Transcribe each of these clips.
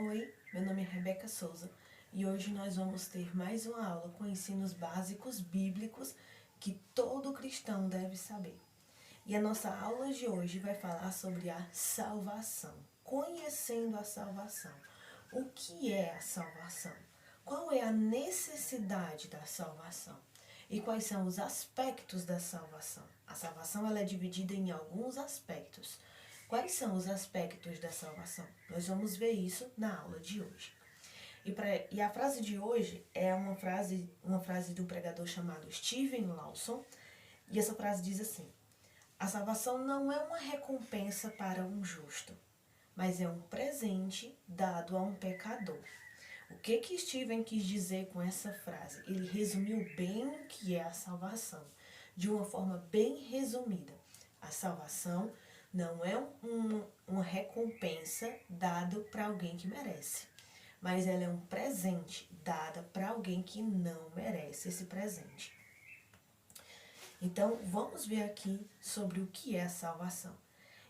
Oi, meu nome é Rebeca Souza e hoje nós vamos ter mais uma aula com ensinos básicos bíblicos que todo cristão deve saber. E a nossa aula de hoje vai falar sobre a salvação, conhecendo a salvação. O que é a salvação? Qual é a necessidade da salvação? E quais são os aspectos da salvação? A salvação ela é dividida em alguns aspectos. Quais são os aspectos da salvação? Nós vamos ver isso na aula de hoje. E a frase de hoje é uma frase de um pregador chamado Steven Lawson. E essa frase diz assim: a salvação não é uma recompensa para um justo, mas é um presente dado a um pecador. O que Steven quis dizer com essa frase? Ele resumiu bem o que é a salvação, de uma forma bem resumida. A salvação não é uma recompensa dada para alguém que merece, mas ela é um presente dada para alguém que não merece esse presente. Então, vamos ver aqui sobre o que é a salvação.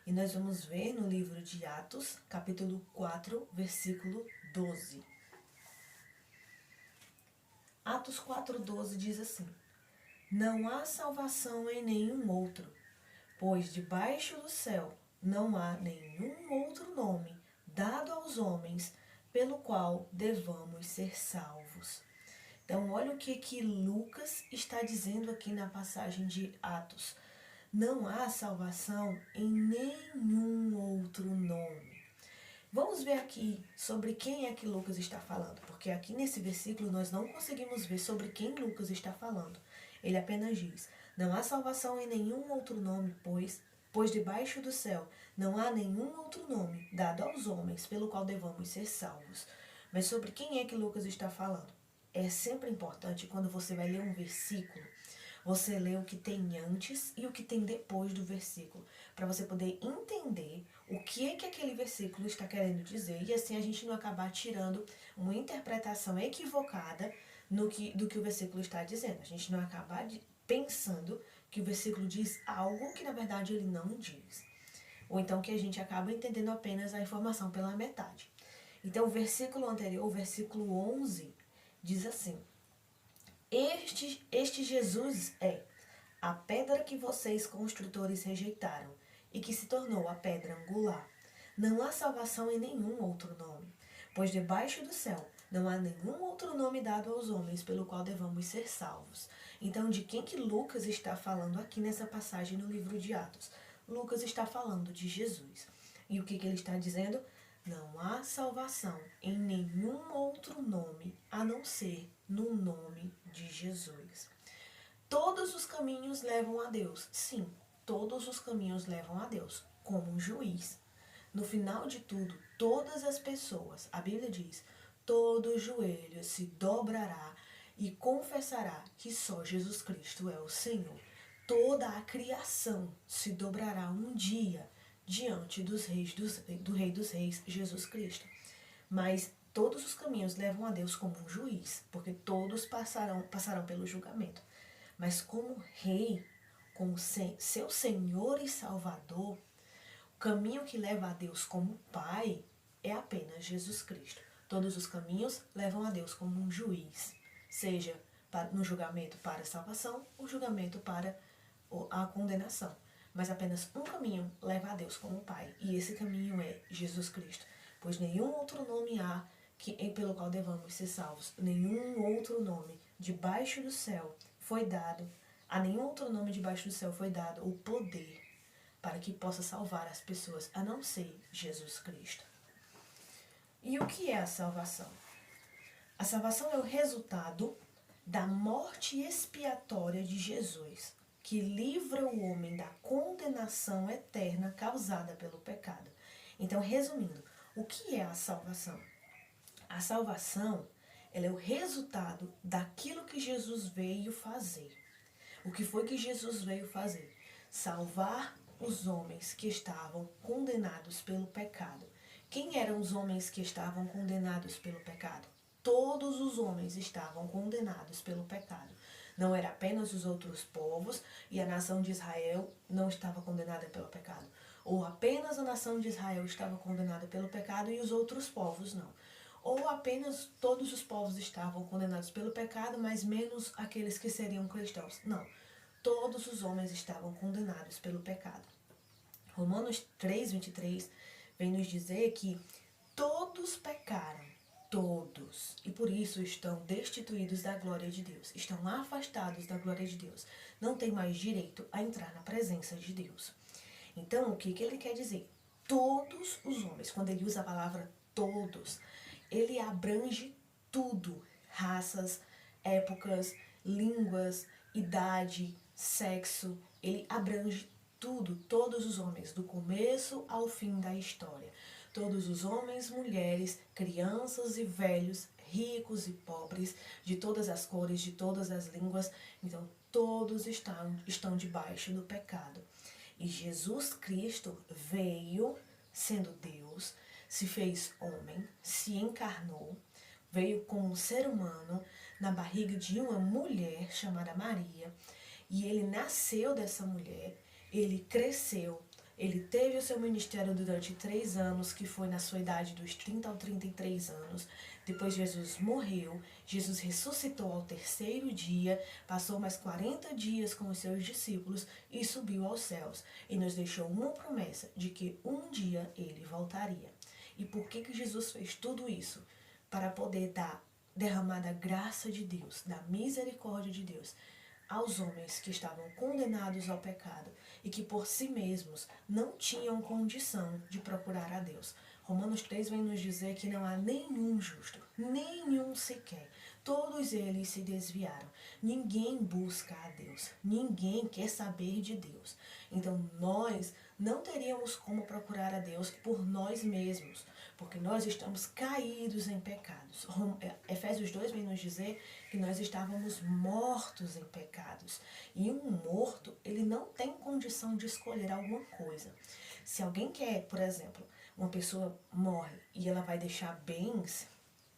E nós vamos ver no livro de Atos, capítulo 4, versículo 12. Atos 4,12 diz assim: não há salvação em nenhum outro, pois debaixo do céu não há nenhum outro nome dado aos homens pelo qual devamos ser salvos. Então, olha o que Lucas está dizendo aqui na passagem de Atos. Não há salvação em nenhum outro nome. Vamos ver aqui sobre quem é que Lucas está falando, porque aqui nesse versículo nós não conseguimos ver sobre quem Lucas está falando. Ele apenas diz: não há salvação em nenhum outro nome, pois debaixo do céu não há nenhum outro nome dado aos homens pelo qual devamos ser salvos. Mas sobre quem é que Lucas está falando? É sempre importante quando você vai ler um versículo, você lê o que tem antes e o que tem depois do versículo, para você poder entender o que é que aquele versículo está querendo dizer e assim a gente não acabar tirando uma interpretação equivocada do que o versículo está dizendo. A gente não acabar pensando que o versículo diz algo que na verdade ele não diz. Ou então que a gente acaba entendendo apenas a informação pela metade. Então o versículo anterior, o versículo 11, diz assim: Este Jesus é a pedra que vocês construtores rejeitaram e que se tornou a pedra angular. Não há salvação em nenhum outro nome, pois debaixo do céu não há nenhum outro nome dado aos homens pelo qual devamos ser salvos. Então, de quem que Lucas está falando aqui nessa passagem no livro de Atos? Lucas está falando de Jesus. E o que ele está dizendo? Não há salvação em nenhum outro nome a não ser no nome de Jesus. Todos os caminhos levam a Deus. Sim, todos os caminhos levam a Deus, como um juiz. No final de tudo, todas as pessoas, a Bíblia diz, todo joelho se dobrará e confessará que só Jesus Cristo é o Senhor. Toda a criação se dobrará um dia diante do Rei dos Reis, Jesus Cristo. Mas todos os caminhos levam a Deus como um juiz, porque todos passarão pelo julgamento. Mas como rei, como seu Senhor e Salvador, o caminho que leva a Deus como Pai é apenas Jesus Cristo. Todos os caminhos levam a Deus como um juiz, seja no julgamento para a salvação ou julgamento para a condenação. Mas apenas um caminho leva a Deus como Pai, e esse caminho é Jesus Cristo. Pois nenhum outro nome há pelo qual devamos ser salvos. Nenhum outro nome debaixo do céu foi dado, a nenhum outro nome debaixo do céu foi dado o poder para que possa salvar as pessoas, a não ser Jesus Cristo. E o que é a salvação? A salvação é o resultado da morte expiatória de Jesus, que livra o homem da condenação eterna causada pelo pecado. Então, resumindo, o que é a salvação? A salvação, ela é o resultado daquilo que Jesus veio fazer. O que foi que Jesus veio fazer? Salvar os homens que estavam condenados pelo pecado. Quem eram os homens que estavam condenados pelo pecado? Todos os homens estavam condenados pelo pecado. Não era apenas os outros povos e a nação de Israel não estava condenada pelo pecado. Ou apenas a nação de Israel estava condenada pelo pecado e os outros povos não. Ou apenas todos os povos estavam condenados pelo pecado, mas menos aqueles que seriam cristãos. Não. Todos os homens estavam condenados pelo pecado. Romanos 3:23 vem nos dizer que todos pecaram, todos, e por isso estão destituídos da glória de Deus, estão afastados da glória de Deus, não têm mais direito a entrar na presença de Deus. Então, o que ele quer dizer? Todos os homens, quando ele usa a palavra todos, ele abrange tudo, raças, épocas, línguas, idade, sexo, ele abrange tudo, todos os homens, do começo ao fim da história. Todos os homens, mulheres, crianças e velhos, ricos e pobres, de todas as cores, de todas as línguas. Então, todos estão debaixo do pecado. E Jesus Cristo veio, sendo Deus, se fez homem, se encarnou, veio como um ser humano na barriga de uma mulher chamada Maria. E ele nasceu dessa mulher, ele cresceu, ele teve o seu ministério durante 3 anos, que foi na sua idade dos 30 aos 33 anos. Depois Jesus morreu, Jesus ressuscitou ao 3º dia, passou mais 40 dias com os seus discípulos e subiu aos céus. E nos deixou uma promessa de que um dia ele voltaria. E por que Jesus fez tudo isso? Para poder derramar da graça de Deus, da misericórdia de Deus, aos homens que estavam condenados ao pecado e que por si mesmos não tinham condição de procurar a Deus. Romanos 3 vem nos dizer que não há nenhum justo, nenhum sequer. Todos eles se desviaram. Ninguém busca a Deus. Ninguém quer saber de Deus. Então nós não teríamos como procurar a Deus por nós mesmos, porque nós estamos caídos em pecados. Efésios 2 vem nos dizer que nós estávamos mortos em pecados. E um morto, ele não tem condição de escolher alguma coisa. Se alguém quer, por exemplo, uma pessoa morre e ela vai deixar bens,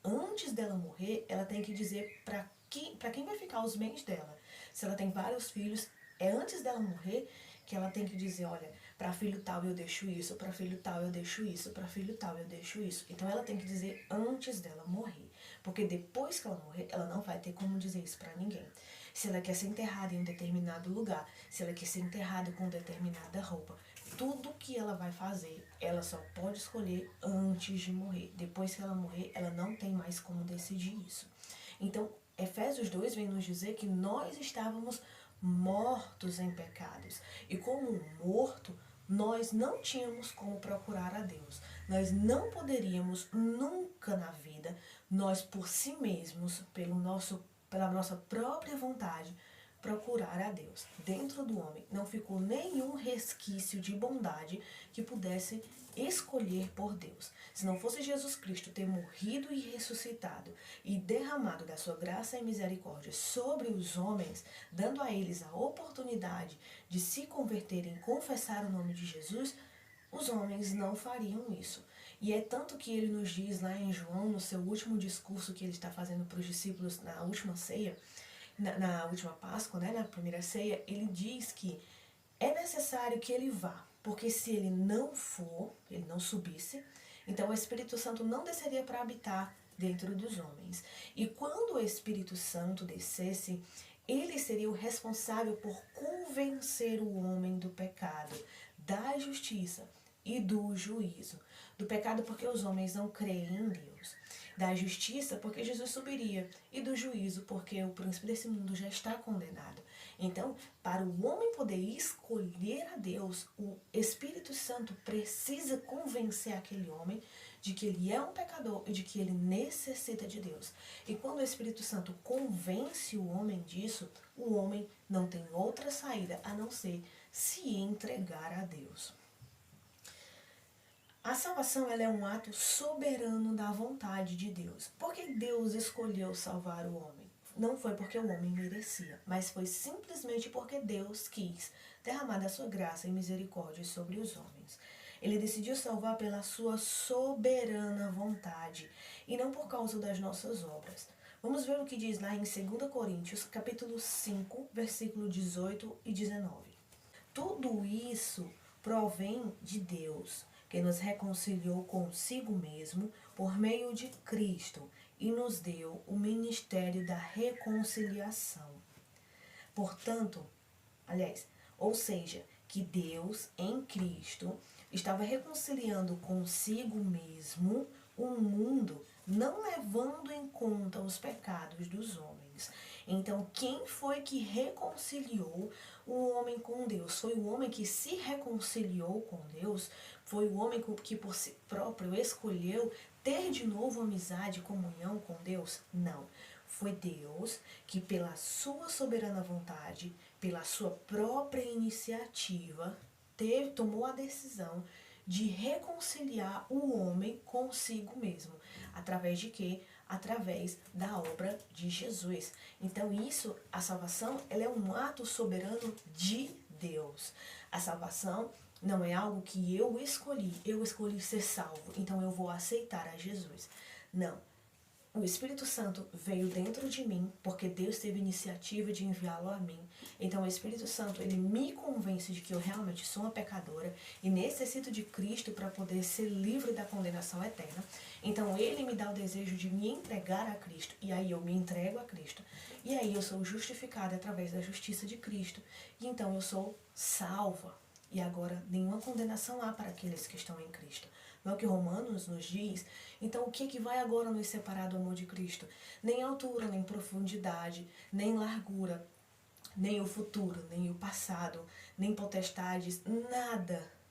antes dela morrer, ela tem que dizer para quem vai ficar os bens dela. Se ela tem vários filhos, é antes dela morrer que ela tem que dizer, olha, para filho tal eu deixo isso, para filho tal eu deixo isso, para filho tal eu deixo isso. Então ela tem que dizer antes dela morrer, porque depois que ela morrer, ela não vai ter como dizer isso para ninguém. Se ela quer ser enterrada em um determinado lugar, se ela quer ser enterrada com determinada roupa, tudo que ela vai fazer, ela só pode escolher antes de morrer. Depois que ela morrer, ela não tem mais como decidir isso. Então, Efésios 2 vem nos dizer que nós estávamos mortos em pecados. E como um morto, nós não tínhamos como procurar a Deus. Nós não poderíamos nunca na vida, nós por si mesmos, pela nossa própria vontade, procurar a Deus. Dentro do homem não ficou nenhum resquício de bondade que pudesse escolher por Deus. Se não fosse Jesus Cristo ter morrido e ressuscitado e derramado da sua graça e misericórdia sobre os homens, dando a eles a oportunidade de se converterem e confessar o nome de Jesus, os homens não fariam isso. E é tanto que ele nos diz lá em João, no seu último discurso que ele está fazendo para os discípulos na última ceia, na última Páscoa, né, na primeira ceia, ele diz que é necessário que ele vá, porque se ele não for, ele não subisse, então o Espírito Santo não desceria para habitar dentro dos homens. E quando o Espírito Santo descesse, ele seria o responsável por convencer o homem do pecado, da justiça e do juízo. Do pecado porque os homens não creem em Deus. Da justiça porque Jesus subiria. E do juízo porque o príncipe desse mundo já está condenado. Então, para o homem poder escolher a Deus, o Espírito Santo precisa convencer aquele homem de que ele é um pecador e de que ele necessita de Deus. E quando o Espírito Santo convence o homem disso, o homem não tem outra saída a não ser se entregar a Deus. A salvação ela é um ato soberano da vontade de Deus. Por que Deus escolheu salvar o homem? Não foi porque o homem merecia, mas foi simplesmente porque Deus quis derramar da sua graça e misericórdia sobre os homens. Ele decidiu salvar pela sua soberana vontade e não por causa das nossas obras. Vamos ver o que diz lá em 2 Coríntios, capítulo 5, versículo 18 e 19. Tudo isso provém de Deus, que nos reconciliou consigo mesmo por meio de Cristo e nos deu o ministério da reconciliação. Portanto, ou seja, que Deus, em Cristo, estava reconciliando consigo mesmo o mundo, não levando em conta os pecados dos homens. Então, quem foi que reconciliou o homem com Deus? Foi o homem que se reconciliou com Deus? Foi o homem que por si próprio escolheu ter de novo amizade, comunhão com Deus? Não. Foi Deus que, pela sua soberana vontade, pela sua própria iniciativa, tomou a decisão de reconciliar o homem consigo mesmo. Através de quê? Através da obra de Jesus. Então a salvação, ela é um ato soberano de Deus. A salvação não é algo que eu escolhi ser salvo, então eu vou aceitar a Jesus. Não. O Espírito Santo veio dentro de mim, porque Deus teve iniciativa de enviá-lo a mim. Então o Espírito Santo, ele me convence de que eu realmente sou uma pecadora e necessito de Cristo para poder ser livre da condenação eterna. Então ele me dá o desejo de me entregar a Cristo, e aí eu me entrego a Cristo. E aí eu sou justificada através da justiça de Cristo. E então eu sou salva. E agora nenhuma condenação há para aqueles que estão em Cristo. Não é o que Romanos nos diz? Então o que vai agora nos separar do amor de Cristo? Nem altura, nem profundidade, nem largura, nem o futuro, nem o passado, nem potestades,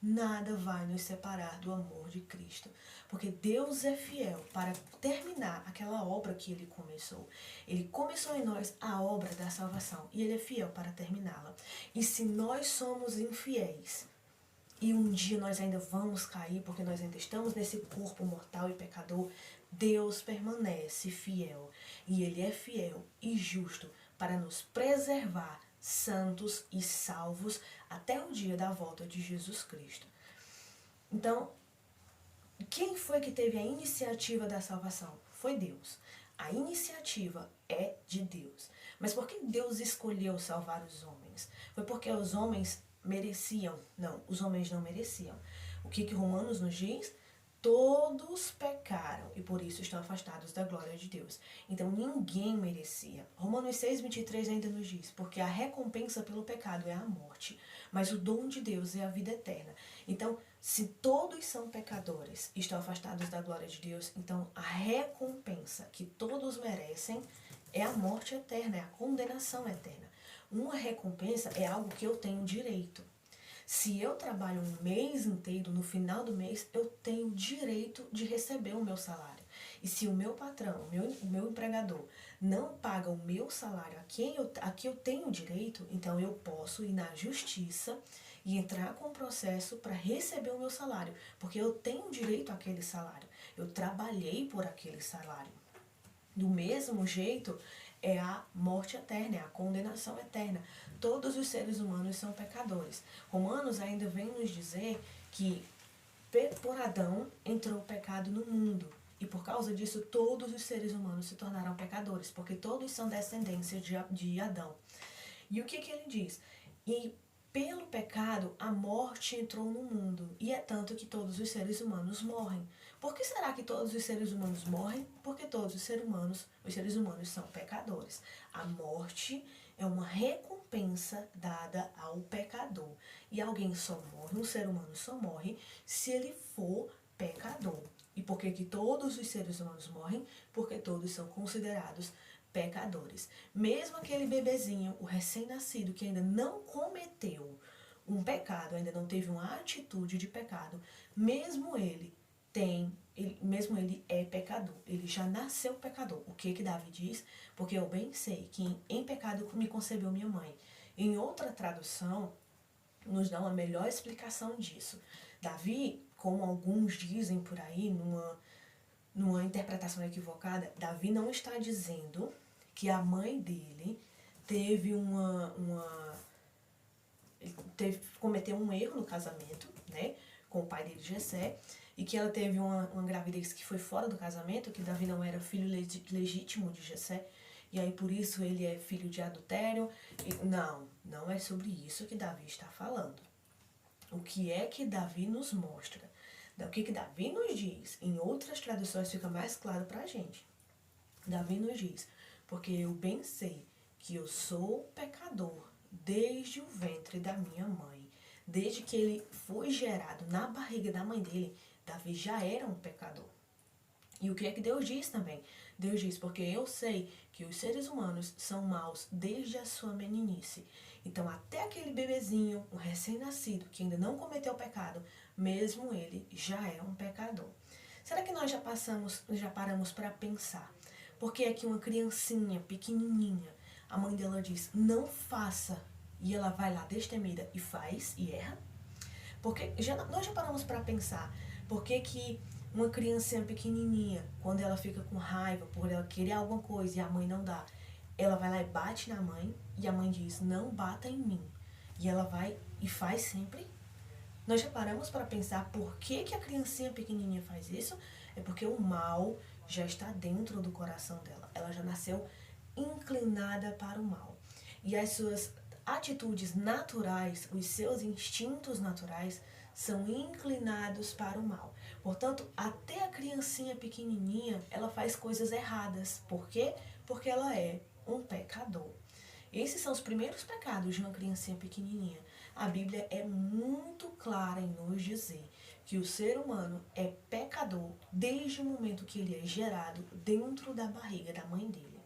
nada vai nos separar do amor de Cristo. Porque Deus é fiel para terminar aquela obra que Ele começou. Ele começou em nós a obra da salvação e Ele é fiel para terminá-la. E se nós somos infiéis, e um dia nós ainda vamos cair, porque nós ainda estamos nesse corpo mortal e pecador, Deus permanece fiel. E Ele é fiel e justo para nos preservar santos e salvos até o dia da volta de Jesus Cristo. Então, quem foi que teve a iniciativa da salvação? Foi Deus. A iniciativa é de Deus. Mas por que Deus escolheu salvar os homens? Foi porque os homens mereciam? Não, os homens não mereciam. O que Romanos nos diz? Todos pecaram e por isso estão afastados da glória de Deus. Então ninguém merecia. Romanos 6:23 ainda nos diz, porque a recompensa pelo pecado é a morte, mas o dom de Deus é a vida eterna. Então, se todos são pecadores e estão afastados da glória de Deus, então a recompensa que todos merecem é a morte eterna, é a condenação eterna. Uma recompensa é algo que eu tenho direito. Se eu trabalho um mês inteiro, no final do mês, eu tenho direito de receber o meu salário. E se o meu patrão, o meu empregador, não paga o meu salário a que eu tenho direito, então eu posso ir na justiça e entrar com um processo para receber o meu salário, porque eu tenho direito àquele salário. Eu trabalhei por aquele salário. Do mesmo jeito, é a morte eterna, é a condenação eterna. Todos os seres humanos são pecadores. Romanos ainda vem nos dizer que por Adão entrou o pecado no mundo. E por causa disso, todos os seres humanos se tornaram pecadores, porque todos são descendência de Adão. E o que ele diz? E pelo pecado, a morte entrou no mundo. E é tanto que todos os seres humanos morrem. Por que será que todos os seres humanos morrem? Porque todos os seres humanos são pecadores. A morte é uma recompensa dada ao pecador. E alguém só morre, um ser humano só morre, se ele for pecador. E por que todos os seres humanos morrem? Porque todos são considerados pecadores. Mesmo aquele bebezinho, o recém-nascido, que ainda não cometeu um pecado, ainda não teve uma atitude de pecado, mesmo ele é pecador, ele já nasceu pecador. O que Davi diz? Porque eu bem sei que em pecado me concebeu minha mãe. Em outra tradução, nos dá uma melhor explicação disso. Davi, como alguns dizem por aí, numa interpretação equivocada, Davi não está dizendo que a mãe dele cometeu um erro no casamento, né, com o pai dele, Jessé, e que ela teve uma gravidez que foi fora do casamento, que Davi não era filho legítimo de Jessé, e aí por isso ele é filho de adultério. Não é sobre isso que Davi está falando. O que é que Davi nos mostra? O que Davi nos diz? Em outras traduções fica mais claro para a gente. Davi nos diz, porque eu bem sei que eu sou pecador desde o ventre da minha mãe. Desde que ele foi gerado na barriga da mãe dele, Davi já era um pecador. E o que é que Deus diz também? Deus diz, porque eu sei que os seres humanos são maus desde a sua meninice. Então, até aquele bebezinho, um recém-nascido, que ainda não cometeu pecado, mesmo ele já é um pecador. Será que nós já paramos para pensar? Porque é que uma criancinha pequenininha, a mãe dela diz, não faça, e ela vai lá destemida e faz e erra? Porque nós já paramos para pensar por que uma criancinha pequenininha, quando ela fica com raiva por ela querer alguma coisa e a mãe não dá, ela vai lá e bate na mãe e a mãe diz, não bata em mim. E ela vai e faz sempre? Nós já paramos para pensar por que a criancinha pequenininha faz isso? É porque o mal já está dentro do coração dela. Ela já nasceu inclinada para o mal. E as suas atitudes naturais, os seus instintos naturais, são inclinados para o mal. Portanto, até a criancinha pequenininha, ela faz coisas erradas. Por quê? Porque ela é um pecador. Esses são os primeiros pecados de uma criancinha pequenininha. A Bíblia é muito clara em nos dizer que o ser humano é pecador desde o momento que ele é gerado dentro da barriga da mãe dele.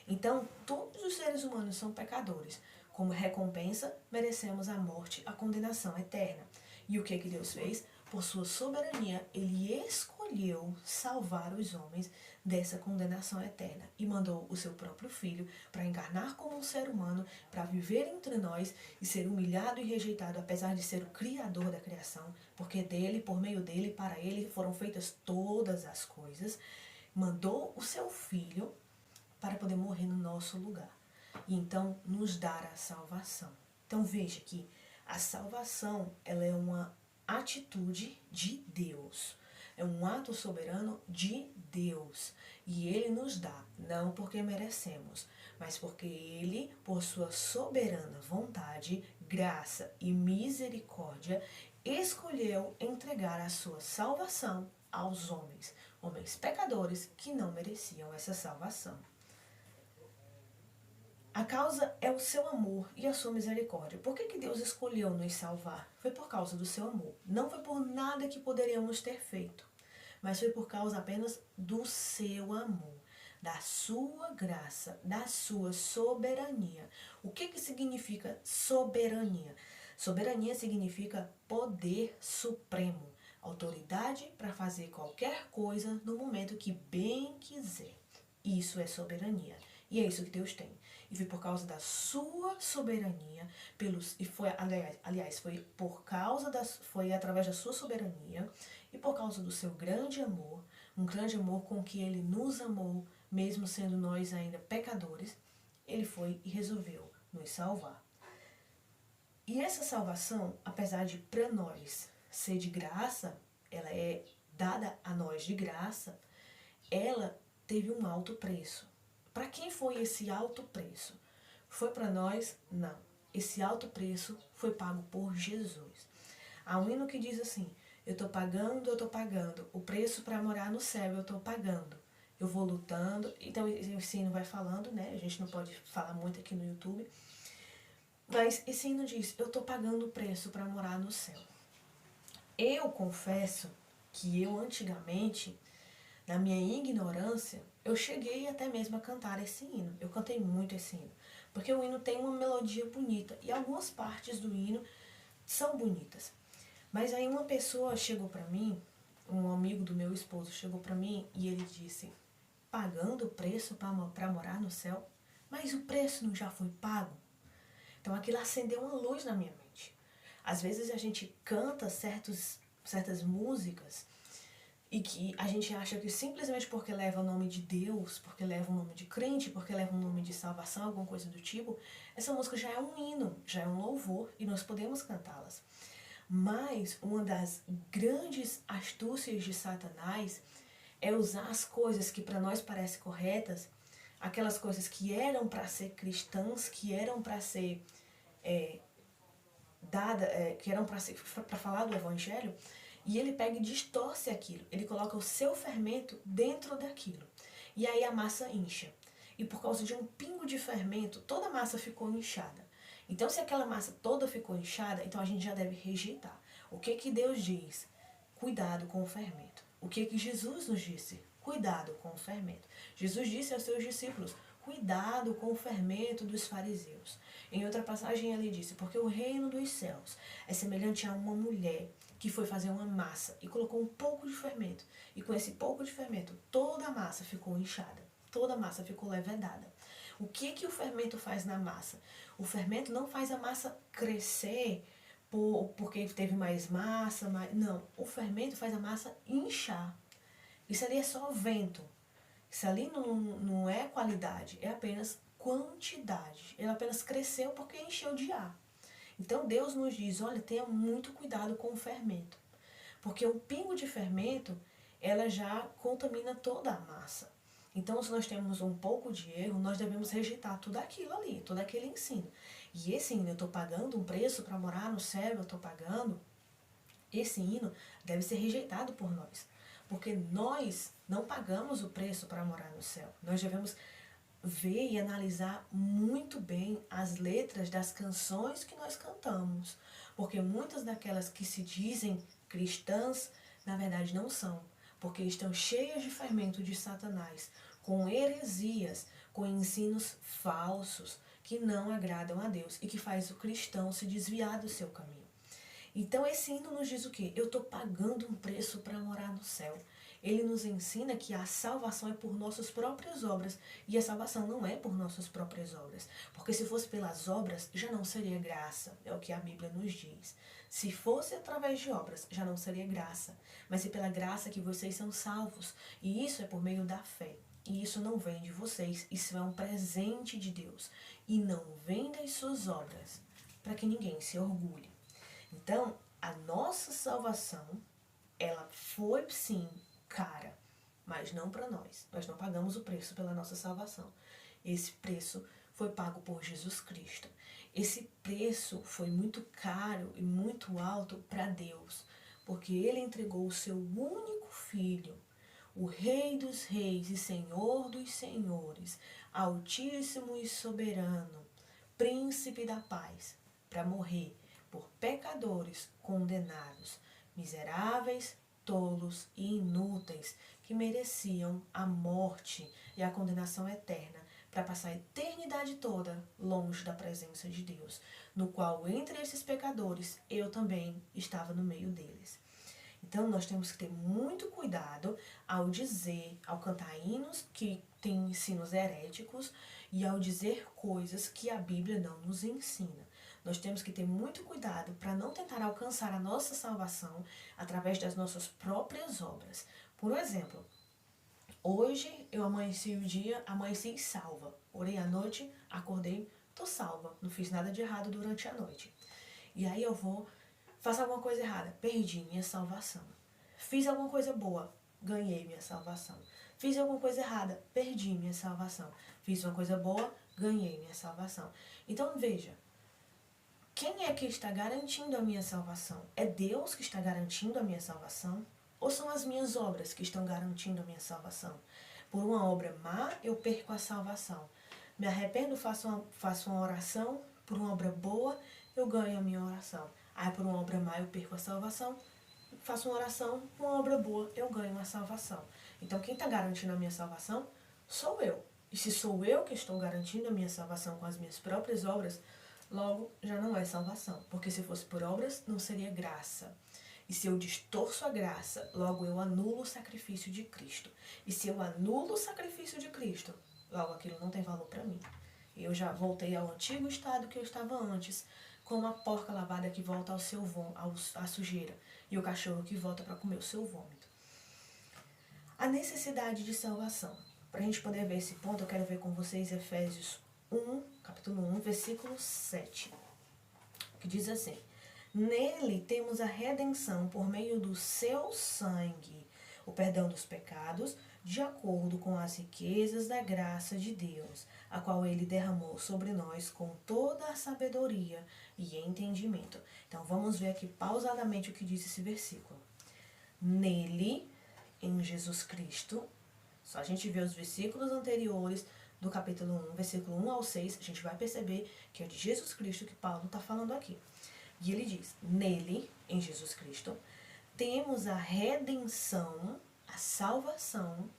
Então, todos os seres humanos são pecadores. Como recompensa, merecemos a morte, a condenação eterna. E o que Deus fez? Por sua soberania, ele escolheu salvar os homens dessa condenação eterna e mandou o seu próprio filho para encarnar como um ser humano, para viver entre nós e ser humilhado e rejeitado, apesar de ser o criador da criação, porque dele, por meio dele, para ele foram feitas todas as coisas. Mandou o seu filho para poder morrer no nosso lugar e então nos dar a salvação. Então veja que a salvação, ela é uma atitude de Deus. É um ato soberano de Deus. E Ele nos dá, não porque merecemos, mas porque Ele, por sua soberana vontade, graça e misericórdia, escolheu entregar a sua salvação aos homens, homens pecadores que não mereciam essa salvação. A causa é o seu amor e a sua misericórdia. Por que Deus escolheu nos salvar? Foi por causa do seu amor. Não foi por nada que poderíamos ter feito, mas foi por causa apenas do seu amor, da sua graça, da sua soberania. O que significa soberania? Soberania significa poder supremo, autoridade para fazer qualquer coisa no momento que bem quiser. Isso é soberania. E é isso que Deus tem. E foi por causa da sua soberania, foi através da sua soberania e por causa do seu grande amor, um grande amor com que ele nos amou, mesmo sendo nós ainda pecadores, ele foi e resolveu nos salvar. E essa salvação, apesar de para nós ser de graça, ela é dada a nós de graça, ela teve um alto preço. Para quem foi esse alto preço? Foi para nós? Não. Esse alto preço foi pago por Jesus. Há um hino que diz assim, eu estou pagando, o preço para morar no céu eu estou pagando. Eu vou lutando, então esse hino vai falando, né? A gente não pode falar muito aqui no YouTube, mas esse hino diz, eu estou pagando o preço para morar no céu. Eu confesso que eu antigamente, na minha ignorância, eu cheguei até mesmo a cantar esse hino. Eu cantei muito esse hino. Porque o hino tem uma melodia bonita. E algumas partes do hino são bonitas. Mas aí uma pessoa chegou pra mim, um amigo do meu esposo chegou pra mim e ele disse, pagando o preço para morar no céu? Mas o preço não já foi pago? Então aquilo acendeu uma luz na minha mente. Às vezes a gente canta certas músicas e que a gente acha que simplesmente porque leva o nome de Deus, porque leva o nome de crente, porque leva o nome de salvação, alguma coisa do tipo, essa música já é um hino, já é um louvor e nós podemos cantá-las. Mas uma das grandes astúcias de Satanás é usar as coisas que para nós parecem corretas, aquelas coisas que eram para ser cristãs, que eram para ser que eram para falar do evangelho, e ele pega e distorce aquilo. Ele coloca o seu fermento dentro daquilo. E aí a massa incha. E por causa de um pingo de fermento, toda a massa ficou inchada. Então, se aquela massa toda ficou inchada, então a gente já deve rejeitar. O que que Deus diz? Cuidado com o fermento. O que que Jesus nos disse? Cuidado com o fermento. Jesus disse aos seus discípulos, cuidado com o fermento dos fariseus. Em outra passagem ele disse, porque o reino dos céus é semelhante a uma mulher que foi fazer uma massa e colocou um pouco de fermento. E com esse pouco de fermento, toda a massa ficou inchada. Toda a massa ficou levedada. O que que o fermento faz na massa? O fermento não faz a massa crescer porque teve mais massa. Não, o fermento faz a massa inchar. Isso ali é só vento. Isso ali não é qualidade, é apenas quantidade. Ele apenas cresceu porque encheu de ar. Então Deus nos diz, olha, tenha muito cuidado com o fermento. Porque um pingo de fermento, ela já contamina toda a massa. Então, se nós temos um pouco de erro, nós devemos rejeitar tudo aquilo ali, todo aquele ensino. E esse hino, eu estou pagando um preço para morar no céu, eu estou pagando, esse hino deve ser rejeitado por nós. Porque nós não pagamos o preço para morar no céu. Nós devemos ver e analisar muito bem as letras das canções que nós cantamos. Porque muitas daquelas que se dizem cristãs, na verdade não são. Porque estão cheias de fermento de Satanás, com heresias, com ensinos falsos, que não agradam a Deus e que faz o cristão se desviar do seu caminho. Então esse hino nos diz o quê? Eu estou pagando um preço para morar no céu. Ele nos ensina que a salvação é por nossas próprias obras. E a salvação não é por nossas próprias obras. Porque se fosse pelas obras, já não seria graça. É o que a Bíblia nos diz. Se fosse através de obras, já não seria graça. Mas é pela graça que vocês são salvos. E isso é por meio da fé. E isso não vem de vocês. Isso é um presente de Deus. E não vem das suas obras. Para que ninguém se orgulhe. Então, a nossa salvação, ela foi sim cara, mas não para nós. Nós não pagamos o preço pela nossa salvação. Esse preço foi pago por Jesus Cristo. Esse preço foi muito caro e muito alto para Deus, porque Ele entregou o seu único Filho, o Rei dos Reis e Senhor dos Senhores, Altíssimo e Soberano, Príncipe da Paz, para morrer por pecadores condenados, miseráveis, tolos e inúteis, que mereciam a morte e a condenação eterna, para passar a eternidade toda longe da presença de Deus, no qual entre esses pecadores eu também estava no meio deles. Então nós temos que ter muito cuidado ao dizer, ao cantar hinos que têm ensinos heréticos e ao dizer coisas que a Bíblia não nos ensina. Nós temos que ter muito cuidado para não tentar alcançar a nossa salvação através das nossas próprias obras. Por exemplo, hoje eu amanheci o dia, amanheci salva. Orei à noite, acordei, tô salva. Não fiz nada de errado durante a noite. E aí eu vou, faço alguma coisa errada, perdi minha salvação. Fiz alguma coisa boa, ganhei minha salvação. Fiz alguma coisa errada, perdi minha salvação. Fiz uma coisa boa, ganhei minha salvação. Então veja, quem é que está garantindo a minha salvação? É Deus que está garantindo a minha salvação? Ou são as minhas obras que estão garantindo a minha salvação? Por uma obra má, eu perco a salvação. Me arrependo, faço uma oração. Por uma obra boa, eu ganho a minha oração. Aí por uma obra má, eu perco a salvação. Faço uma oração, por uma obra boa, eu ganho a salvação. Então quem está garantindo a minha salvação sou eu. E se sou eu que estou garantindo a minha salvação com as minhas próprias obras, logo já não é salvação, porque se fosse por obras, não seria graça. E se eu distorço a graça, logo eu anulo o sacrifício de Cristo. E se eu anulo o sacrifício de Cristo, logo aquilo não tem valor para mim. Eu já voltei ao antigo estado que eu estava antes, como a porca lavada que volta ao seu à sujeira, e o cachorro que volta para comer o seu vômito. A necessidade de salvação. Para a gente poder ver esse ponto, eu quero ver com vocês Efésios 1, capítulo 1, versículo 7, que diz assim: nele temos a redenção por meio do seu sangue, o perdão dos pecados, de acordo com as riquezas da graça de Deus, a qual ele derramou sobre nós com toda a sabedoria e entendimento. Então vamos ver aqui pausadamente o que diz esse versículo. Nele, em Jesus Cristo, só a gente vê os versículos anteriores do capítulo 1, versículo 1 ao 6, a gente vai perceber que é de Jesus Cristo que Paulo está falando aqui. E ele diz, nele, em Jesus Cristo, temos a redenção, a salvação,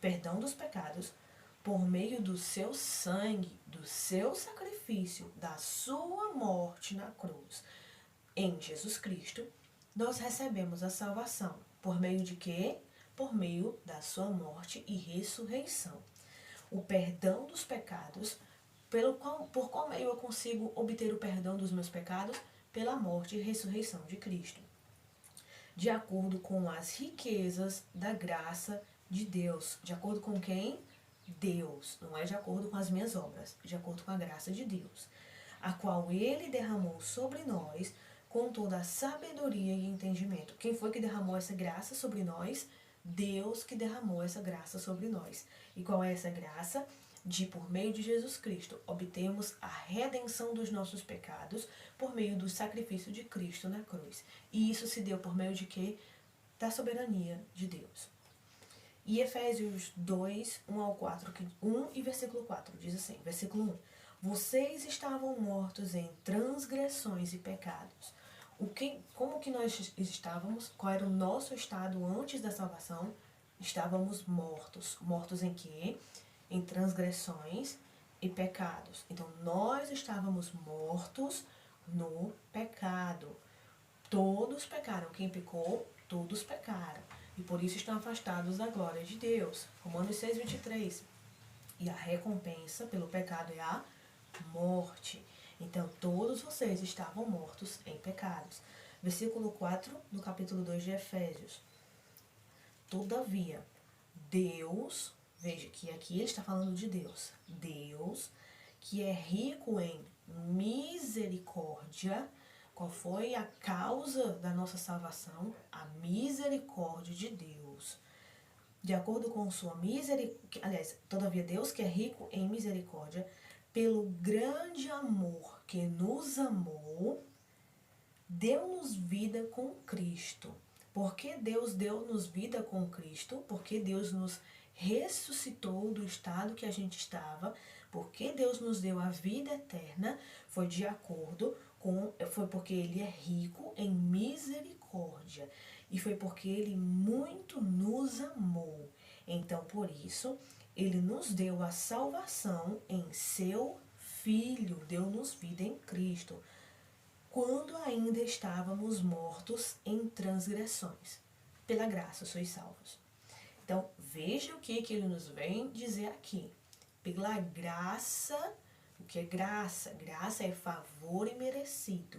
perdão dos pecados, por meio do seu sangue, do seu sacrifício, da sua morte na cruz. Em Jesus Cristo, nós recebemos a salvação. Por meio de quê? Por meio da sua morte e ressurreição. O perdão dos pecados, por qual meio eu consigo obter o perdão dos meus pecados? Pela morte e ressurreição de Cristo. De acordo com as riquezas da graça de Deus. De acordo com quem? Deus. Não é de acordo com as minhas obras, de acordo com a graça de Deus. A qual ele derramou sobre nós com toda a sabedoria e entendimento. Quem foi que derramou essa graça sobre nós? Deus que derramou essa graça sobre nós. E qual é essa graça? Por meio de Jesus Cristo, obtemos a redenção dos nossos pecados por meio do sacrifício de Cristo na cruz. E isso se deu por meio de quê? Da soberania de Deus. E Efésios 2, 1 ao 4, 1 e versículo 4, diz assim, versículo 1. Vocês estavam mortos em transgressões e pecados. Como que nós estávamos? Qual era o nosso estado antes da salvação? Estávamos mortos. Mortos em quê? Em transgressões e pecados. Então, nós estávamos mortos no pecado. Todos pecaram. Quem pecou? Todos pecaram. E por isso estão afastados da glória de Deus. Romanos 6, 23. E a recompensa pelo pecado é a morte. Então, todos vocês estavam mortos em pecados. Versículo 4 do capítulo 2 de Efésios. Todavia, Deus, veja que aqui ele está falando de Deus. Deus, que é rico em misericórdia. Qual foi a causa da nossa salvação? A misericórdia de Deus. De acordo com sua misericórdia, aliás, todavia Deus, que é rico em misericórdia, pelo grande amor que nos amou, deu-nos vida com Cristo. Por que Deus deu-nos vida com Cristo? Porque Deus nos ressuscitou do estado que a gente estava. Porque Deus nos deu a vida eterna, foi porque Ele é rico em misericórdia. E foi porque Ele muito nos amou. Então, por isso, Ele nos deu a salvação em seu Filho, deu-nos vida em Cristo, quando ainda estávamos mortos em transgressões. Pela graça sois salvos. Então, veja o que Ele nos vem dizer aqui. Pela graça, o que é graça? Graça é favor imerecido.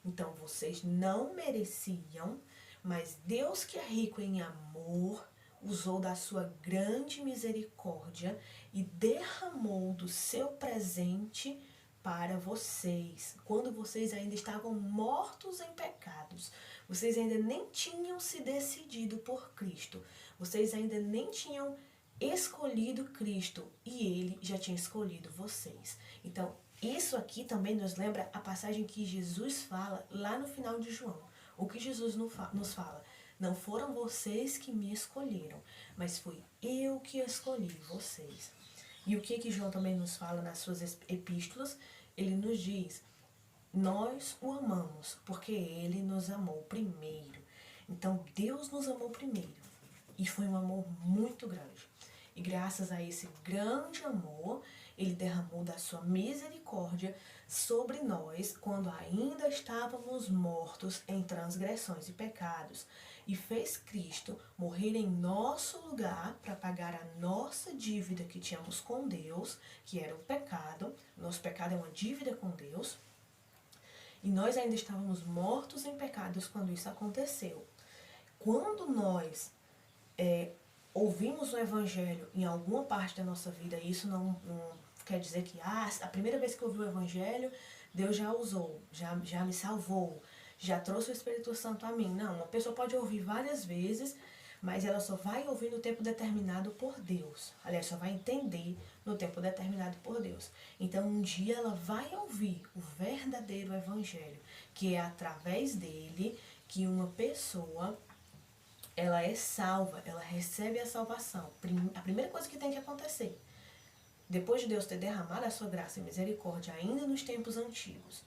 Então, vocês não mereciam, mas Deus, que é rico em amor, usou da sua grande misericórdia e derramou do seu presente para vocês, quando vocês ainda estavam mortos em pecados. Vocês ainda nem tinham se decidido por Cristo. Vocês ainda nem tinham escolhido Cristo e Ele já tinha escolhido vocês. Então, isso aqui também nos lembra a passagem que Jesus fala lá no final de João. O que Jesus nos fala? Não foram vocês que me escolheram, mas fui eu que escolhi vocês. E o que João também nos fala nas suas epístolas? Ele nos diz, nós o amamos porque ele nos amou primeiro. Então, Deus nos amou primeiro. E foi um amor muito grande. E graças a esse grande amor, Ele derramou da sua misericórdia sobre nós quando ainda estávamos mortos em transgressões e pecados. E fez Cristo morrer em nosso lugar para pagar a nossa dívida que tínhamos com Deus, que era o pecado. Nosso pecado é uma dívida com Deus. E nós ainda estávamos mortos em pecados quando isso aconteceu. Quando nós ouvimos o Evangelho em alguma parte da nossa vida, isso não quer dizer que a primeira vez que eu ouvi o Evangelho, Deus já usou, já me salvou, já trouxe o Espírito Santo a mim. Não, uma pessoa pode ouvir várias vezes, mas ela só vai ouvir no tempo determinado por Deus. Aliás, só vai entender no tempo determinado por Deus. Então, um dia ela vai ouvir o verdadeiro evangelho, que é através dele que uma pessoa, ela é salva, ela recebe a salvação. A primeira coisa que tem que acontecer, depois de Deus ter derramado a sua graça e misericórdia ainda nos tempos antigos,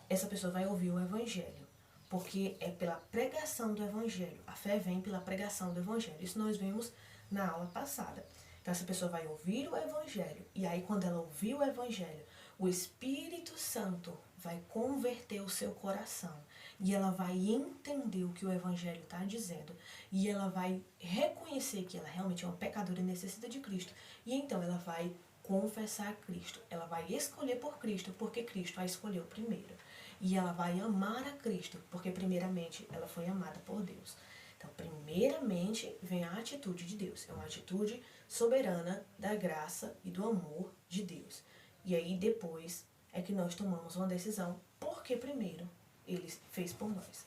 essa pessoa vai ouvir o evangelho. Porque é pela pregação do evangelho. A fé vem pela pregação do evangelho. Isso nós vimos na aula passada. Então essa pessoa vai ouvir o evangelho. E aí quando ela ouvir o evangelho, o Espírito Santo vai converter o seu coração. E ela vai entender o que o evangelho está dizendo. E ela vai reconhecer que ela realmente é uma pecadora e necessita de Cristo. E então ela vai confessar Cristo. Ela vai escolher por Cristo, porque Cristo a escolheu primeiro. E ela vai amar a Cristo, porque primeiramente ela foi amada por Deus. Então, primeiramente vem a atitude de Deus. É uma atitude soberana da graça e do amor de Deus. E aí depois é que nós tomamos uma decisão, porque primeiro ele fez por nós.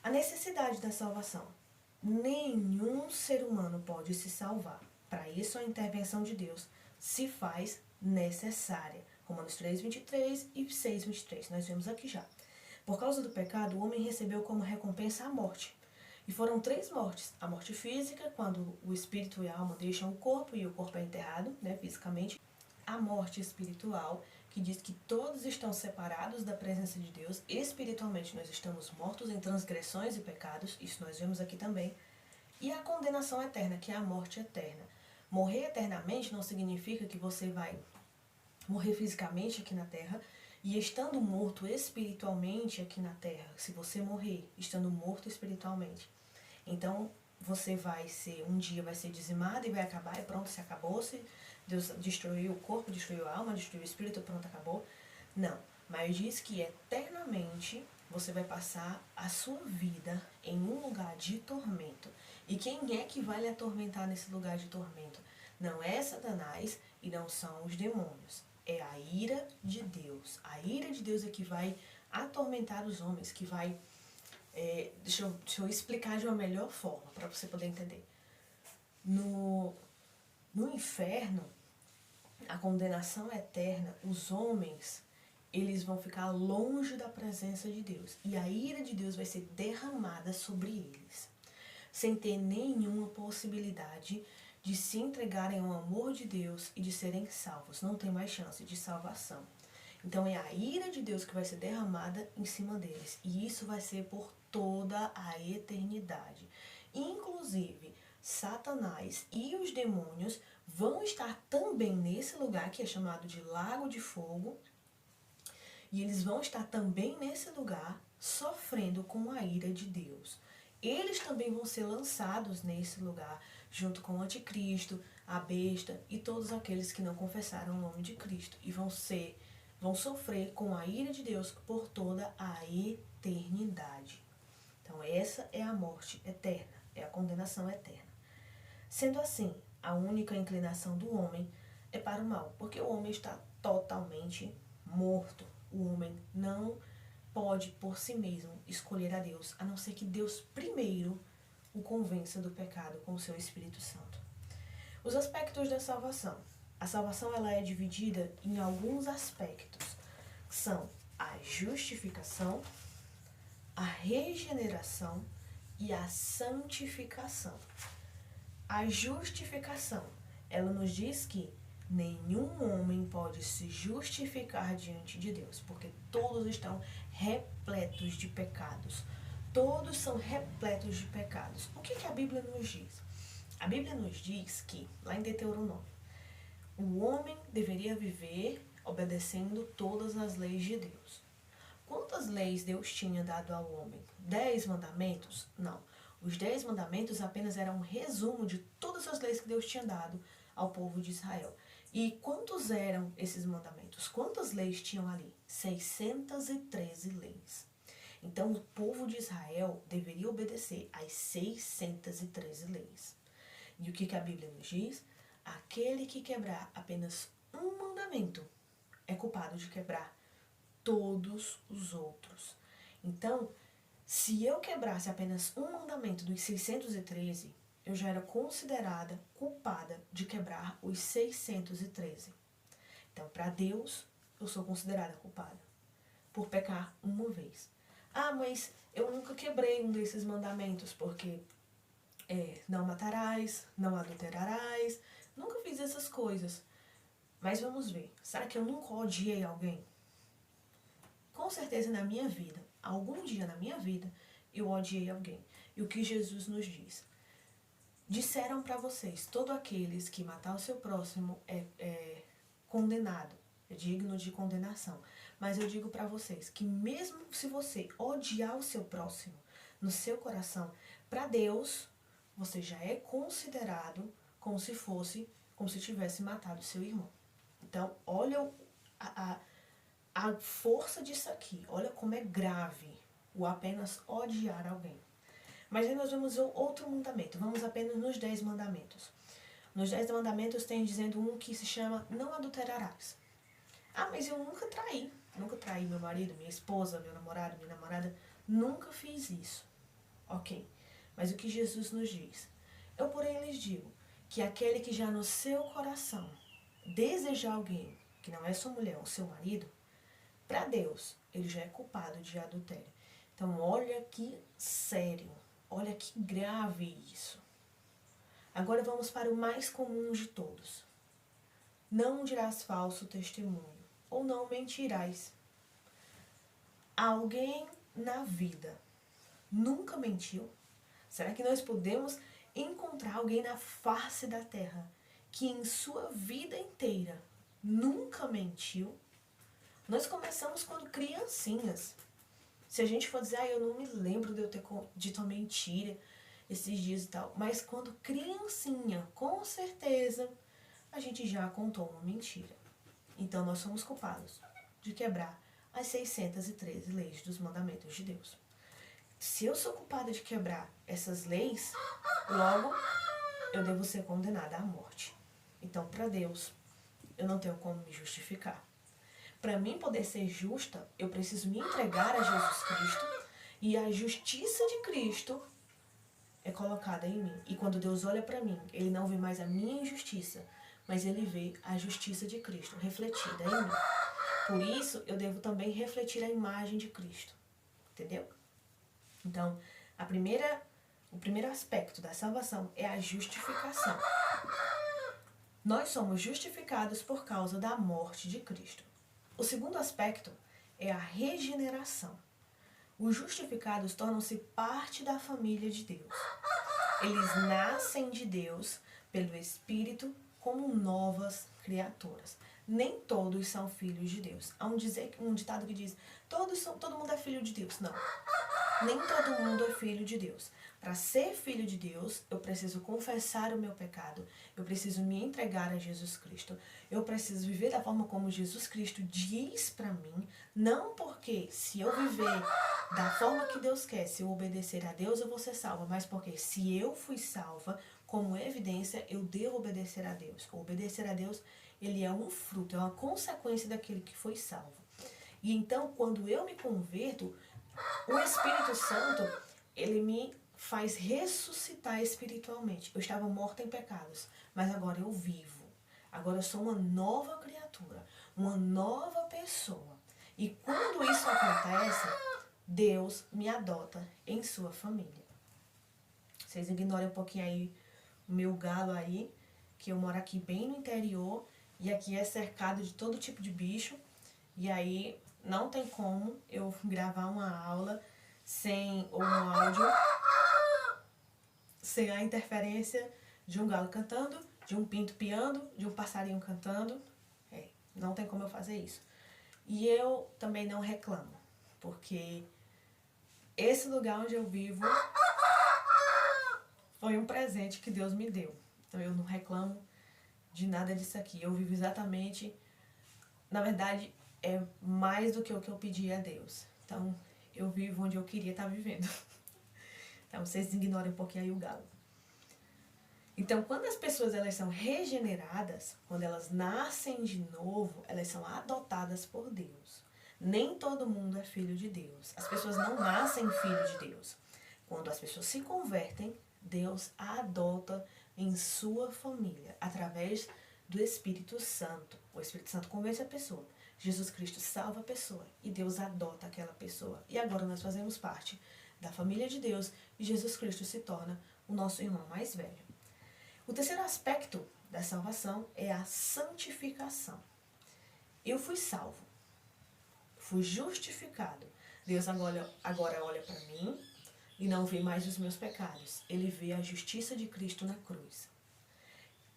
A necessidade da salvação. Nenhum ser humano pode se salvar. Para isso, a intervenção de Deus se faz necessária. Romanos 3:23 e 6:23, nós vemos aqui já. Por causa do pecado, o homem recebeu como recompensa a morte. E foram 3 mortes. A morte física, quando o espírito e a alma deixam o corpo e o corpo é enterrado, fisicamente. A morte espiritual, que diz que todos estão separados da presença de Deus. Espiritualmente, nós estamos mortos em transgressões e pecados. Isso nós vemos aqui também. E a condenação eterna, que é a morte eterna. Morrer eternamente não significa que você vai morrer fisicamente aqui na Terra e estando morto espiritualmente aqui na Terra. Se você morrer estando morto espiritualmente, então você vai ser, um dia vai ser dizimado e vai acabar e pronto, se acabou-se. Deus destruiu o corpo, destruiu a alma, destruiu o espírito, pronto, acabou. Não, mas diz que eternamente você vai passar a sua vida em um lugar de tormento. E quem é que vai lhe atormentar nesse lugar de tormento? Não é Satanás e não são os demônios. É a ira de Deus. A ira de Deus é que vai atormentar os homens, que vai... deixa eu explicar de uma melhor forma, para você poder entender. No inferno, a condenação eterna, os homens, eles vão ficar longe da presença de Deus. E a ira de Deus vai ser derramada sobre eles, sem ter nenhuma possibilidade de se entregarem ao amor de Deus e de serem salvos. Não tem mais chance de salvação. Então é a ira de Deus que vai ser derramada em cima deles. E isso vai ser por toda a eternidade. Inclusive, Satanás e os demônios vão estar também nesse lugar que é chamado de Lago de Fogo. E eles vão estar também nesse lugar sofrendo com a ira de Deus. Eles também vão ser lançados nesse lugar, junto com o anticristo, a besta e todos aqueles que não confessaram o nome de Cristo. E vão sofrer com a ira de Deus por toda a eternidade. Então essa é a morte eterna, é a condenação eterna. Sendo assim, a única inclinação do homem é para o mal, porque o homem está totalmente morto. O homem não pode por si mesmo escolher a Deus, a não ser que Deus primeiro o convença do pecado com o seu Espírito Santo. Os aspectos da salvação. A salvação ela é dividida em alguns aspectos, que são a justificação, a regeneração e a santificação. A justificação, ela nos diz que nenhum homem pode se justificar diante de Deus, porque todos estão repletos de pecados. Todos são repletos de pecados. O que a Bíblia nos diz? A Bíblia nos diz que, lá em Deuteronômio, o homem deveria viver obedecendo todas as leis de Deus. Quantas leis Deus tinha dado ao homem? 10 mandamentos? Não. Os 10 mandamentos apenas eram um resumo de todas as leis que Deus tinha dado ao povo de Israel. E quantos eram esses mandamentos? Quantas leis tinham ali? 613 leis. Então, o povo de Israel deveria obedecer às 613 leis. E o que a Bíblia nos diz? Aquele que quebrar apenas um mandamento é culpado de quebrar todos os outros. Então, Se eu quebrasse apenas um mandamento dos 613, eu já era considerada culpada de quebrar os 613. Então, para Deus, eu sou considerada culpada por pecar uma vez. Ah, mas eu nunca quebrei um desses mandamentos, porque não matarás, não adulterarás, nunca fiz essas coisas. Mas vamos ver, será que eu nunca odiei alguém? Com certeza na minha vida, algum dia na minha vida, eu odiei alguém. E o que Jesus nos diz? Disseram para vocês, todos aqueles que matar o seu próximo é condenado, é digno de condenação. Mas eu digo para vocês que mesmo se você odiar o seu próximo no seu coração, para Deus, você já é considerado como se tivesse matado seu irmão. Então, olha a força disso aqui. Olha como é grave o apenas odiar alguém. Mas aí nós vamos ver outro mandamento. Vamos apenas nos 10 mandamentos. Nos 10 mandamentos tem dizendo um que se chama não adulterarás. Ah, mas eu nunca traí. Nunca traí meu marido, minha esposa, meu namorado, minha namorada. Nunca fiz isso. Ok. Mas o que Jesus nos diz? Eu, porém, lhes digo que aquele que já no seu coração desejar alguém que não é sua mulher ou seu marido, para Deus, ele já é culpado de adultério. Então, olha que sério. Olha que grave isso. Agora vamos para o mais comum de todos. Não dirás falso testemunho, ou não mentirás. Alguém na vida nunca mentiu? Será que nós podemos encontrar alguém na face da terra que em sua vida inteira nunca mentiu? Nós começamos quando criancinhas. Se a gente for dizer, eu não me lembro de eu ter dito uma mentira esses dias e tal. Mas quando criancinha, com certeza, a gente já contou uma mentira. Então nós somos culpados de quebrar as 613 leis dos mandamentos de Deus. Se eu sou culpada de quebrar essas leis, logo eu devo ser condenada à morte. Então, para Deus, eu não tenho como me justificar. Para mim poder ser justa, eu preciso me entregar a Jesus Cristo e a justiça de Cristo é colocada em mim. E quando Deus olha para mim, ele não vê mais a minha injustiça, mas ele vê a justiça de Cristo refletida em mim. Por isso, eu devo também refletir a imagem de Cristo. Entendeu? Então, o primeiro aspecto da salvação é a justificação. Nós somos justificados por causa da morte de Cristo. O segundo aspecto é a regeneração. Os justificados tornam-se parte da família de Deus. Eles nascem de Deus pelo Espírito como novas criaturas. Nem todos são filhos de Deus. Há um ditado que diz, todo mundo é filho de Deus. Não. Nem todo mundo é filho de Deus. Para ser filho de Deus, eu preciso confessar o meu pecado. Eu preciso me entregar a Jesus Cristo. Eu preciso viver da forma como Jesus Cristo diz para mim. Não porque se eu viver da forma que Deus quer, se eu obedecer a Deus, eu vou ser salva. Mas porque se eu fui salva, como evidência, eu devo obedecer a Deus. Obedecer a Deus, ele é um fruto, é uma consequência daquele que foi salvo. E então, quando eu me converto, o Espírito Santo, ele me faz ressuscitar espiritualmente. Eu estava morta em pecados, mas agora eu vivo. Agora eu sou uma nova criatura, uma nova pessoa. E quando isso acontece, Deus me adota em sua família. Vocês ignorem um pouquinho aí o meu galo aí, que eu moro aqui bem no interior, e aqui é cercado de todo tipo de bicho. E aí não tem como eu gravar uma aula sem um áudio, sem a interferência de um galo cantando, de um pinto piando, de um passarinho cantando. Não tem como eu fazer isso. E eu também não reclamo, porque esse lugar onde eu vivo foi um presente que Deus me deu. Então eu não reclamo de nada disso aqui. Eu vivo exatamente, na verdade, é mais do que o que eu pedi a Deus. Então, eu vivo onde eu queria estar vivendo. Então, vocês ignorem um pouquinho aí o galo. Então, quando as pessoas elas são regeneradas, quando elas nascem de novo, elas são adotadas por Deus. Nem todo mundo é filho de Deus. As pessoas não nascem filho de Deus. Quando as pessoas se convertem, Deus a adota em sua família, através do Espírito Santo. O Espírito Santo convence a pessoa. Jesus Cristo salva a pessoa e Deus adota aquela pessoa. E agora nós fazemos parte da família de Deus e Jesus Cristo se torna o nosso irmão mais velho. O terceiro aspecto da salvação é a santificação. Eu fui salvo, fui justificado. Deus agora olha para mim e não vê mais os meus pecados. Ele vê a justiça de Cristo na cruz.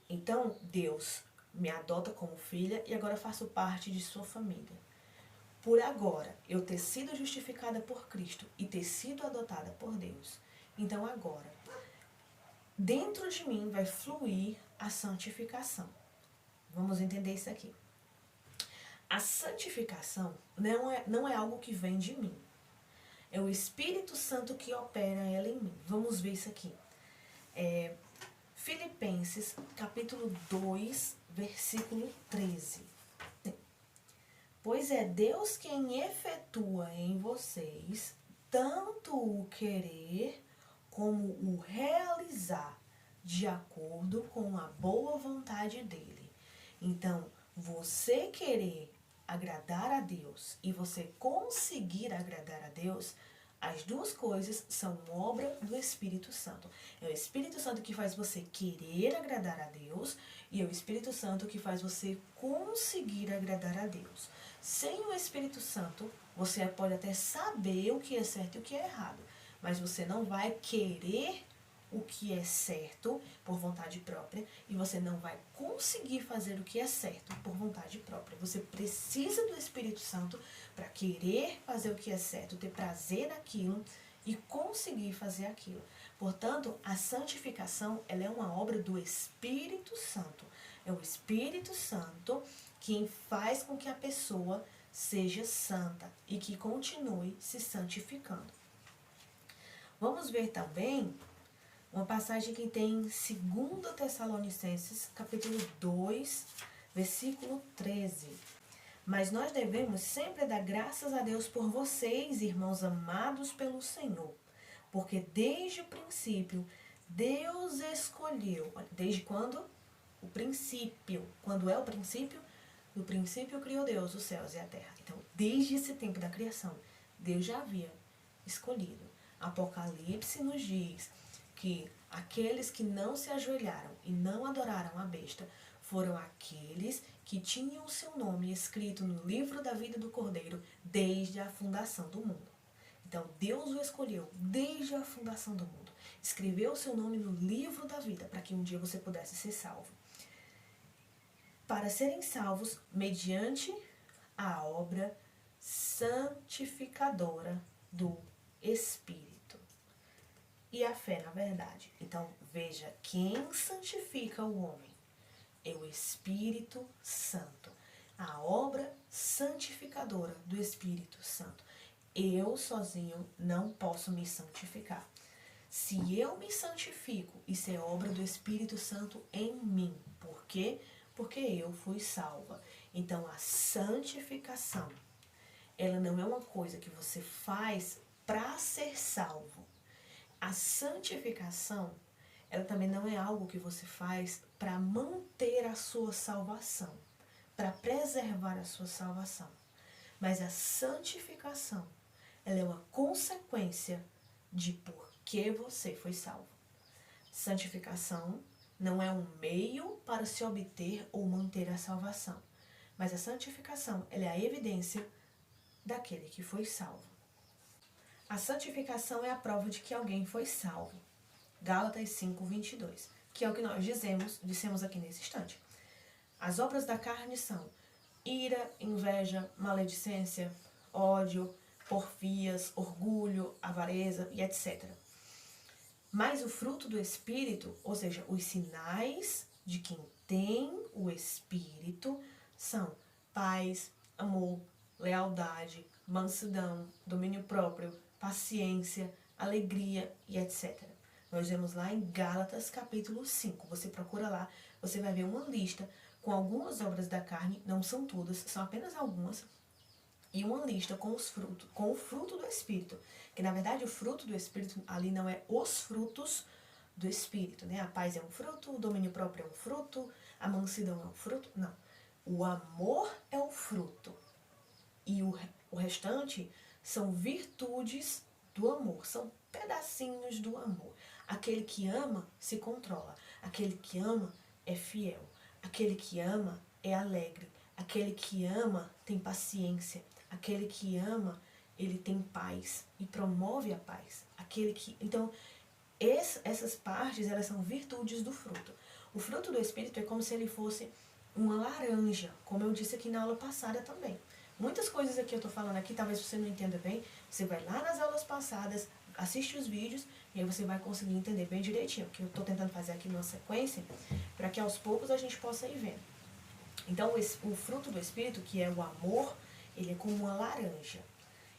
Então, Deus me adota como filha e agora faço parte de sua família. Por agora, eu ter sido justificada por Cristo e ter sido adotada por Deus, então agora, dentro de mim vai fluir a santificação. Vamos entender isso aqui. A santificação não é algo que vem de mim. É o Espírito Santo que opera ela em mim. Vamos ver isso aqui. Filipenses, capítulo 2, versículo 13. Pois é Deus quem efetua em vocês tanto o querer como o realizar de acordo com a boa vontade dele. Então, você querer agradar a Deus e você conseguir agradar a Deus, as duas coisas são obra do Espírito Santo. É o Espírito Santo que faz você querer agradar a Deus e é o Espírito Santo que faz você conseguir agradar a Deus. Sem o Espírito Santo, você pode até saber o que é certo e o que é errado, mas você não vai querer o que é certo por vontade própria e você não vai conseguir fazer o que é certo por vontade própria. Você precisa do Espírito Santo para querer fazer o que é certo, ter prazer naquilo e conseguir fazer aquilo. Portanto, a santificação ela é uma obra do Espírito Santo. É o Espírito Santo quem faz com que a pessoa seja santa e que continue se santificando. Vamos ver também uma passagem que tem em 2 Tessalonicenses, capítulo 2, versículo 13. Mas nós devemos sempre dar graças a Deus por vocês, irmãos amados pelo Senhor, porque desde o princípio Deus escolheu. Desde quando? O princípio. Quando é o princípio? No princípio criou Deus os céus e a terra. Então, desde esse tempo da criação, Deus já havia escolhido. Apocalipse nos diz que aqueles que não se ajoelharam e não adoraram a besta foram aqueles que tinham o seu nome escrito no livro da vida do Cordeiro desde a fundação do mundo. Então, Deus o escolheu desde a fundação do mundo. Escreveu o seu nome no livro da vida para que um dia você pudesse ser salvo. Para serem salvos mediante a obra santificadora do Espírito e a fé na verdade. Então, veja, quem santifica o homem é o Espírito Santo. A obra santificadora do Espírito Santo. Eu sozinho não posso me santificar. Se eu me santifico, isso é obra do Espírito Santo em mim. Por quê? Porque eu fui salva. Então, a santificação, ela não é uma coisa que você faz para ser salvo. A santificação, ela também não é algo que você faz para manter a sua salvação, para preservar a sua salvação. Mas a santificação, ela é uma consequência de por que você foi salvo. Santificação não é um meio para se obter ou manter a salvação, mas a santificação, ela é a evidência daquele que foi salvo. A santificação é a prova de que alguém foi salvo. Gálatas 5:22, que é o que nós dissemos aqui nesse instante. As obras da carne são ira, inveja, maledicência, ódio, porfias, orgulho, avareza e etc. Mas o fruto do Espírito, ou seja, os sinais de quem tem o Espírito, são paz, amor, lealdade, mansidão, domínio próprio, paciência, alegria e etc. Nós vemos lá em Gálatas capítulo 5. Você procura lá, você vai ver uma lista com algumas obras da carne, não são todas, são apenas algumas, e uma lista com os frutos, com o fruto do Espírito. Que na verdade o fruto do Espírito ali não é os frutos do Espírito, né? A paz é um fruto, o domínio próprio é um fruto, a mansidão é um fruto. Não. O amor é o fruto. E o restante são virtudes do amor, são pedacinhos do amor. Aquele que ama se controla, aquele que ama é fiel, aquele que ama é alegre, aquele que ama tem paciência, aquele que ama, ele tem paz e promove a paz. Então, essas partes, elas são virtudes do fruto. O fruto do Espírito é como se ele fosse uma laranja, como eu disse aqui na aula passada também. Muitas coisas aqui eu estou falando aqui, talvez você não entenda bem, você vai lá nas aulas passadas, assiste os vídeos, e aí você vai conseguir entender bem direitinho, que eu estou tentando fazer aqui numa sequência, para que aos poucos a gente possa ir vendo. Então, o fruto do Espírito, que é o amor, ele é como uma laranja.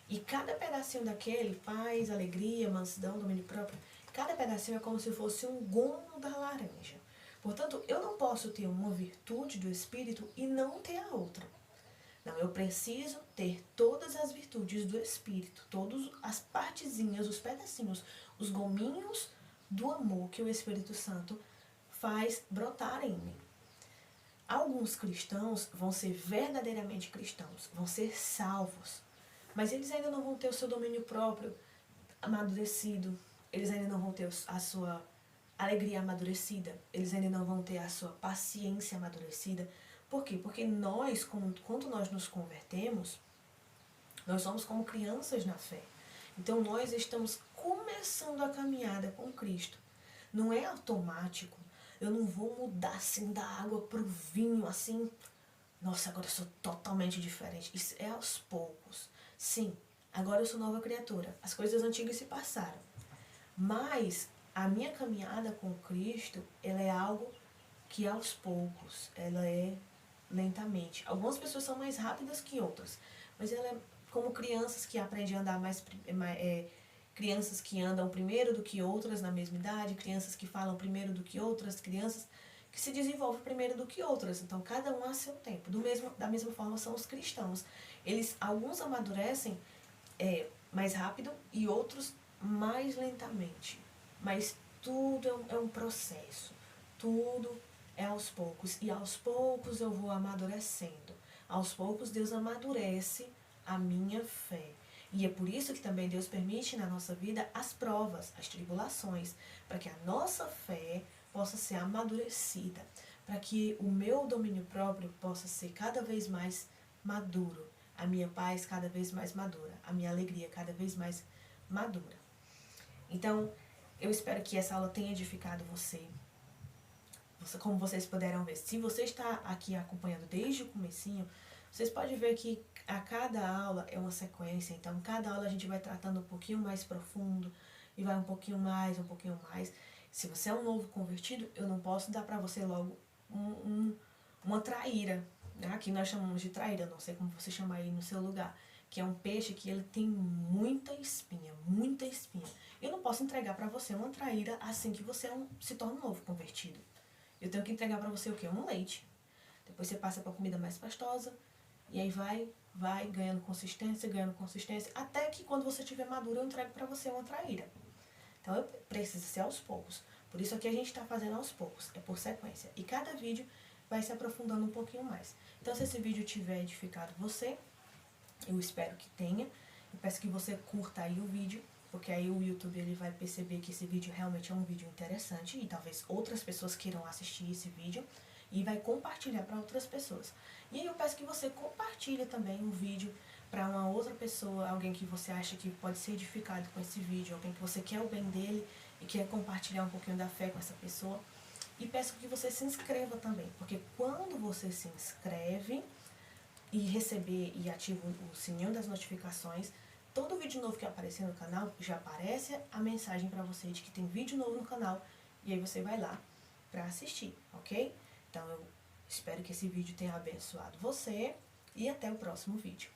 E cada pedacinho daquele, paz, alegria, mansidão, domínio próprio, cada pedacinho é como se fosse um gomo da laranja. Portanto, eu não posso ter uma virtude do Espírito e não ter a outra. Não, eu preciso ter todas as virtudes do Espírito, todas as partezinhas, os pedacinhos, os gominhos do amor que o Espírito Santo faz brotar em mim. Alguns cristãos vão ser verdadeiramente cristãos, vão ser salvos, mas eles ainda não vão ter o seu domínio próprio amadurecido, eles ainda não vão ter a sua alegria amadurecida, eles ainda não vão ter a sua paciência amadurecida. Por quê? Porque nós, quando nós nos convertemos, nós somos como crianças na fé. Então nós estamos começando a caminhada com Cristo. Não é automático. Eu não vou mudar assim da água para o vinho, assim, nossa, agora eu sou totalmente diferente. Isso é aos poucos. Sim, agora eu sou nova criatura. As coisas antigas se passaram. Mas a minha caminhada com Cristo, ela é algo que aos poucos, ela é lentamente. Algumas pessoas são mais rápidas que outras, mas ela é como crianças que aprendem a andar crianças que andam primeiro do que outras na mesma idade, crianças que falam primeiro do que outras, crianças que se desenvolvem primeiro do que outras. Então, cada um a seu tempo. Da mesma forma são os cristãos. Alguns amadurecem mais rápido e outros mais lentamente. Mas tudo é um processo. Tudo é aos poucos. E aos poucos eu vou amadurecendo. Aos poucos Deus amadurece a minha fé. E é por isso que também Deus permite na nossa vida as provas, as tribulações, para que a nossa fé possa ser amadurecida, para que o meu domínio próprio possa ser cada vez mais maduro, a minha paz cada vez mais madura, a minha alegria cada vez mais madura. Então, eu espero que essa aula tenha edificado você. Como vocês puderam ver, se você está aqui acompanhando desde o comecinho, vocês podem ver que a cada aula é uma sequência, então cada aula a gente vai tratando um pouquinho mais profundo e vai um pouquinho mais, um pouquinho mais. Se você é um novo convertido, eu não posso dar para você logo uma traíra, né? Aqui nós chamamos de traíra, não sei como você chama aí no seu lugar, que é um peixe que ele tem muita espinha, muita espinha. Eu não posso entregar para você uma traíra assim que você se torna um novo convertido. Eu tenho que entregar para você o quê? Um leite. Depois você passa para comida mais pastosa, e aí vai ganhando consistência, até que quando você estiver maduro eu entrego para você uma traíra. Então eu preciso ser aos poucos. Por isso aqui a gente está fazendo aos poucos, é por sequência. E cada vídeo vai se aprofundando um pouquinho mais. Então se esse vídeo tiver edificado você, eu espero que tenha. Eu peço que você curta aí o vídeo, porque aí o YouTube ele vai perceber que esse vídeo realmente é um vídeo interessante e talvez outras pessoas queiram assistir esse vídeo e vai compartilhar para outras pessoas. E aí eu peço que você compartilhe também o vídeo para uma outra pessoa, alguém que você acha que pode ser edificado com esse vídeo, alguém que você quer o bem dele e quer compartilhar um pouquinho da fé com essa pessoa. E peço que você se inscreva também, porque quando você se inscreve e receber e ativa o sininho das notificações, todo vídeo novo que aparecer no canal, já aparece a mensagem para você de que tem vídeo novo no canal, e aí você vai lá para assistir, ok? Então eu espero que esse vídeo tenha abençoado você e até o próximo vídeo.